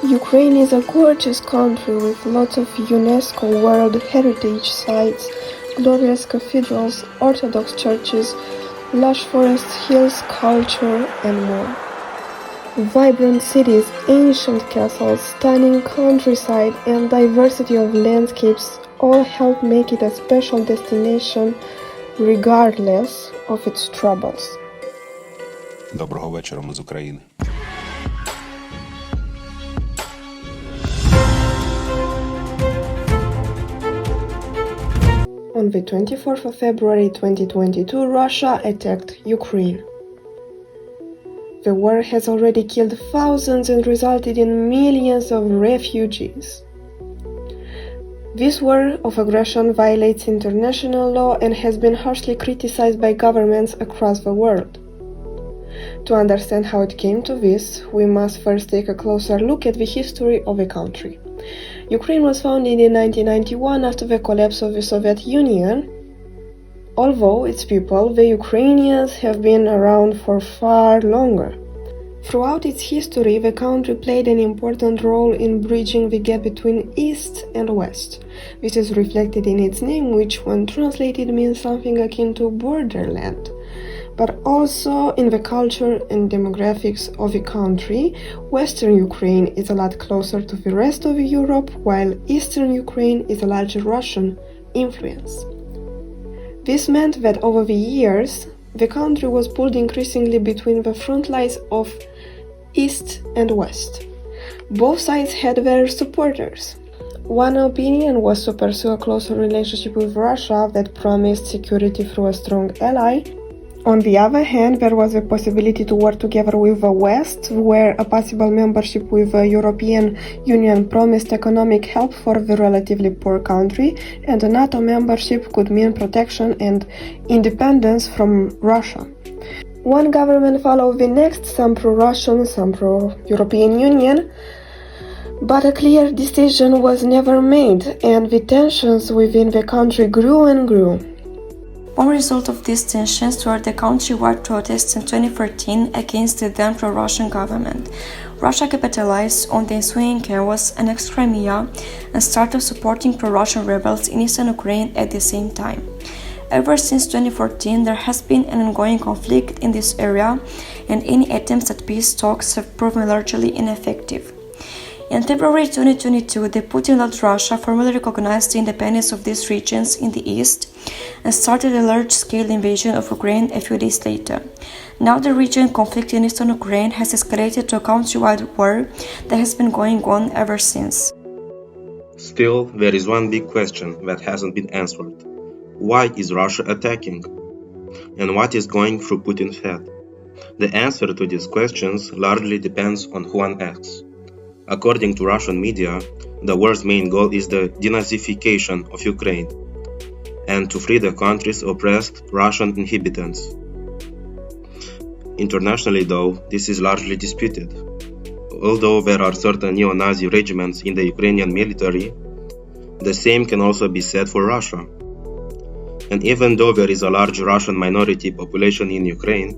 Ukraine is a gorgeous country with lots of UNESCO World Heritage Sites, glorious cathedrals, Orthodox churches, lush forest hills, culture, and more. Vibrant cities, ancient castles, stunning countryside, and diversity of landscapes all help make it a special destination regardless of its troubles. Доброго вечора, ми з України. On the 24th of February 2022, Russia attacked Ukraine. The war has already killed thousands and resulted in millions of refugees. This war of aggression violates international law and has been harshly criticized by governments across the world. To understand how it came to this, we must first take a closer look at the history of the country. Ukraine was founded in 1991 after the collapse of the Soviet Union. Although its people, the Ukrainians, have been around for far longer. Throughout its history, the country played an important role in bridging the gap between East and West. This is reflected in its name, which when translated means something akin to borderland, but also in the culture and demographics of the country. Western Ukraine is a lot closer to the rest of Europe, while Eastern Ukraine is a large Russian influence. This meant that over the years, the country was pulled increasingly between the front lines of East and West. Both sides had their supporters. One opinion was to pursue a closer relationship with Russia that promised security through a strong ally. On the other hand, there was a possibility to work together with the West, where a possible membership with the European Union promised economic help for the relatively poor country, and a NATO membership could mean protection and independence from Russia. One government followed the next, some pro-Russian, some pro-European Union, but a clear decision was never made, and the tensions within the country grew and grew. One result of these tensions were the countrywide protests in 2014 against the then pro-Russian government. Russia capitalized on the ensuing chaos, annexed Crimea, and started supporting pro-Russian rebels in eastern Ukraine at the same time. Ever since 2014, there has been an ongoing conflict in this area, and any attempts at peace talks have proven largely ineffective. In February 2022, the Putin-led Russia formally recognized the independence of these regions in the east and started a large-scale invasion of Ukraine a few days later. Now the region conflict in eastern Ukraine has escalated to a countrywide war that has been going on ever since. Still, there is one big question that hasn't been answered. Why is Russia attacking? And what is going through Putin's head? The answer to these questions largely depends on who one asks. According to Russian media, the war's main goal is the denazification of Ukraine and to free the country's oppressed Russian inhabitants. Internationally, though, this is largely disputed. Although there are certain neo-Nazi regiments in the Ukrainian military, the same can also be said for Russia. And even though there is a large Russian minority population in Ukraine,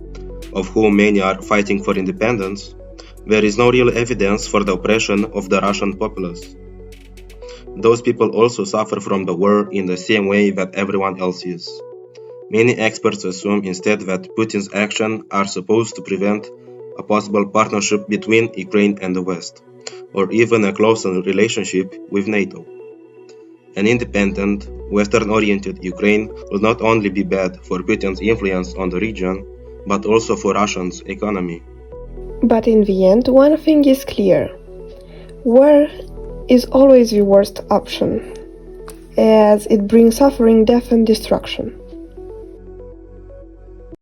of whom many are fighting for independence, there is no real evidence for the oppression of the Russian populace. Those people also suffer from the war in the same way that everyone else is. Many experts assume instead that Putin's actions are supposed to prevent a possible partnership between Ukraine and the West, or even a closer relationship with NATO. An independent, Western-oriented Ukraine will not only be bad for Putin's influence on the region, but also for Russia's economy. But in the end, one thing is clear. War is always the worst option, as it brings suffering, death, and destruction.